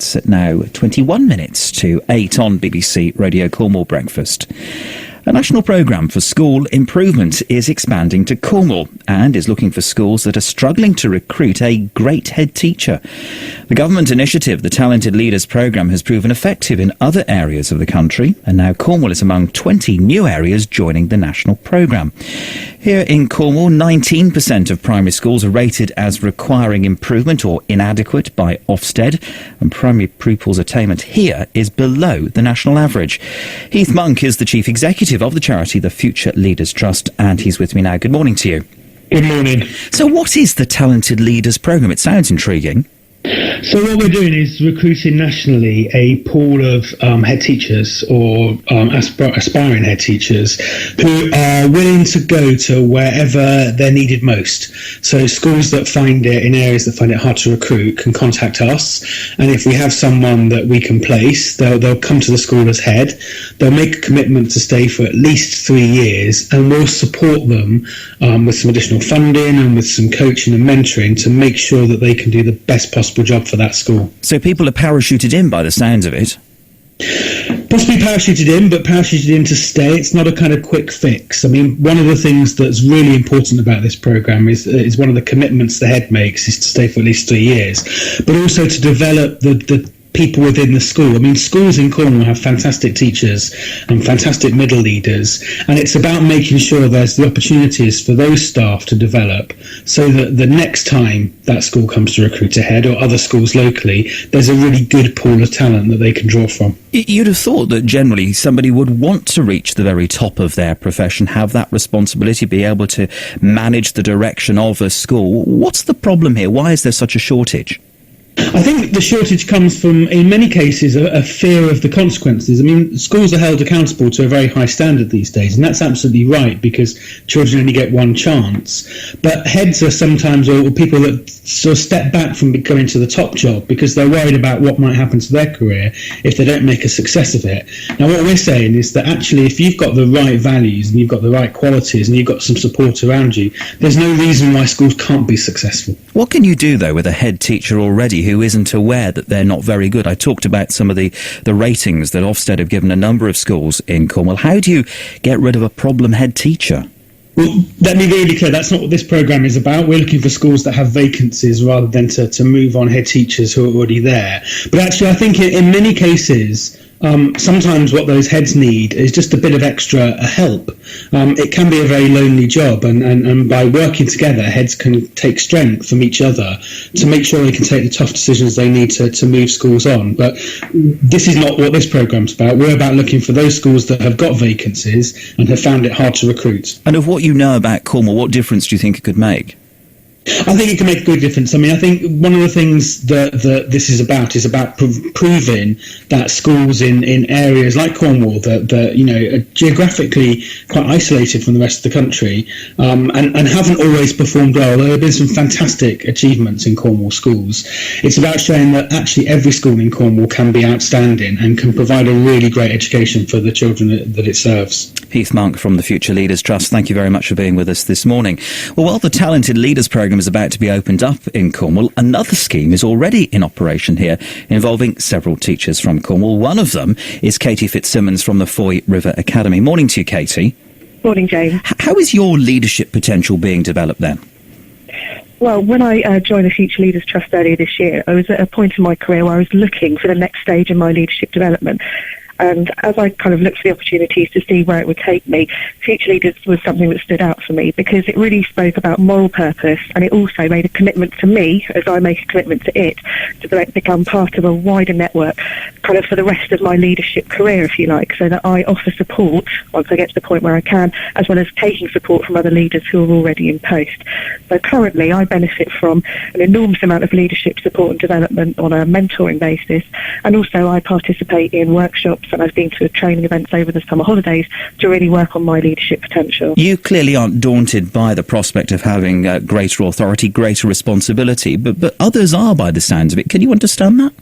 It's now 21 minutes to 8 on BBC Radio Cornwall Breakfast. A national programme for school improvement is expanding to Cornwall and is looking for schools that are struggling to recruit a great head teacher. The government initiative, the Talented Leaders Programme, has proven effective in other areas of the country, and now Cornwall is among 20 new areas joining the national programme. Here in Cornwall, 19% of primary schools are rated as requiring improvement or inadequate by Ofsted, and primary pupils' attainment here is below the national average. Heath is the chief executive of the charity, the Future Leaders Trust, and he's with me now. Good morning to you. Good morning. So what is the Talented Leaders Programme? It sounds intriguing. So what we're doing is recruiting nationally a pool of head teachers or aspiring head teachers who are willing to go to wherever they're needed most. So schools that find it in areas that find it hard to recruit can contact us, and if we have someone that we can place, they'll come to the school as head. They'll make a commitment to stay for at least 3 years, and we'll support them with some additional funding and with some coaching and mentoring to make sure that they can do the best possible job for that school. So people are parachuted in by the sounds of it? Possibly parachuted in, but parachuted in to stay. It's not a kind of quick fix. I mean, one of the things that's really important about this programme is one of the commitments the head makes is to stay for at least 3 years, but also to develop the people within the school. I mean, schools in Cornwall have fantastic teachers and fantastic middle leaders, and it's about making sure there's the opportunities for those staff to develop so that the next time that school comes to recruit a head or other schools locally, there's a really good pool of talent that they can draw from. You'd have thought that generally somebody would want to reach the very top of their profession, have that responsibility, be able to manage the direction of a school. What's the problem here? Why is there such a shortage? I think the shortage comes from, in many cases, a fear of the consequences. I mean, schools are held accountable to a very high standard these days, and that's absolutely right because children only get one chance. But heads are sometimes, or people that sort of step back from going to the top job because they're worried about what might happen to their career if they don't make a success of it. Now, what we're saying is that actually, if you've got the right values and you've got the right qualities and you've got some support around you, there's no reason why schools can't be successful. What can you do, though, with a head teacher already who isn't aware that they're not very good? I talked about some of the ratings that Ofsted have given a number of schools in Cornwall. How do you get rid of a problem head teacher? Well, let me be really clear, that's not what this programme is about. We're looking for schools that have vacancies rather than to move on head teachers who are already there. But actually, I think in many cases, sometimes what those heads need is just a bit of extra help. It can be a very lonely job, and by working together, heads can take strength from each other to make sure they can take the tough decisions they need to move schools on. But this is not what this programme's about. We're about looking for those schools that have got vacancies and have found it hard to recruit. And of what you know about Cornwall, what difference do you think it could make? I think it can make a good difference. I mean, I think one of the things that this is about proving that schools in areas like Cornwall that are geographically quite isolated from the rest of the country and haven't always performed well. There have been some fantastic achievements in Cornwall schools. It's about showing that actually every school in Cornwall can be outstanding and can provide a really great education for the children that it serves. Heath from the Future Leaders Trust, thank you very much for being with us this morning. Well, while the Talented Leaders Programme is about to be opened up in Cornwall, another scheme is already in operation here involving several teachers from Cornwall. One of them is Katie Fitzsimmons from the Foy River Academy. Morning to you, Katie. Morning, James. How is your leadership potential being developed then? Well, when I joined the Future Leaders Trust earlier this year, I was at a point in my career where I was looking for the next stage in my leadership development. And as I kind of looked for the opportunities to see where it would take me, Future Leaders was something that stood out for me because it really spoke about moral purpose, and it also made a commitment to me, as I make a commitment to it, to become part of a wider network kind of for the rest of my leadership career, if you like, so that I offer support once I get to the point where I can, as well as taking support from other leaders who are already in post. So currently I benefit from an enormous amount of leadership support and development on a mentoring basis, and also I participate in workshops and I've been to training events over the summer holidays to really work on my leadership potential. You clearly aren't daunted by the prospect of having greater authority, greater responsibility, but others are by the sounds of it. Can you understand that?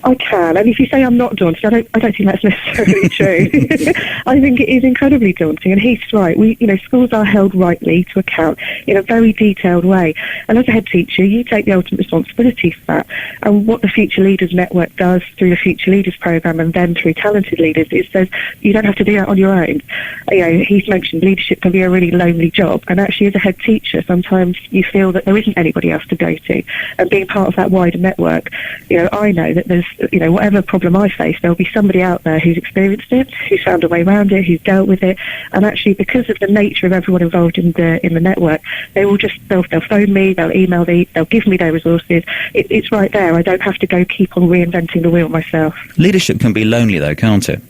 I can, and if you say I'm not daunted, I don't think that's necessarily true. I think it is incredibly daunting, and Heath's right. Schools are held rightly to account in a very detailed way, and as a head teacher, you take the ultimate responsibility for that. And what the Future Leaders Network does through the Future Leaders Programme and then through Talented Leaders is says you don't have to do that on your own. Heath mentioned leadership can be a really lonely job, and actually as a head teacher, sometimes you feel that there isn't anybody else to go to, and being part of that wider network, I know that there's, whatever problem I face, there'll be somebody out there who's experienced it, who's found a way around it, who's dealt with it, and actually because of the nature of everyone involved in the network, they'll phone me, they'll email me, they'll give me their resources. It's right there. I don't have to go keep on reinventing the wheel myself. Leadership can be lonely though, can't it?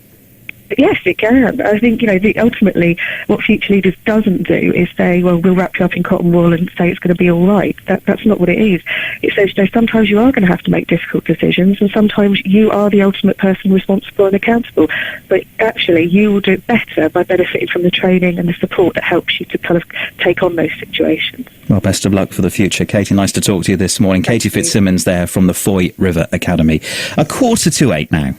Yes, it can. I think, ultimately what Future Leaders doesn't do is say, well, we'll wrap you up in cotton wool and say it's going to be all right. That's not what it is. It says, sometimes you are going to have to make difficult decisions, and sometimes you are the ultimate person responsible and accountable. But actually, you will do it better by benefiting from the training and the support that helps you to kind of take on those situations. Well, best of luck for the future. Katie, nice to talk to you this morning. Katie Fitzsimmons there from the Foy River Academy. 7:45 now.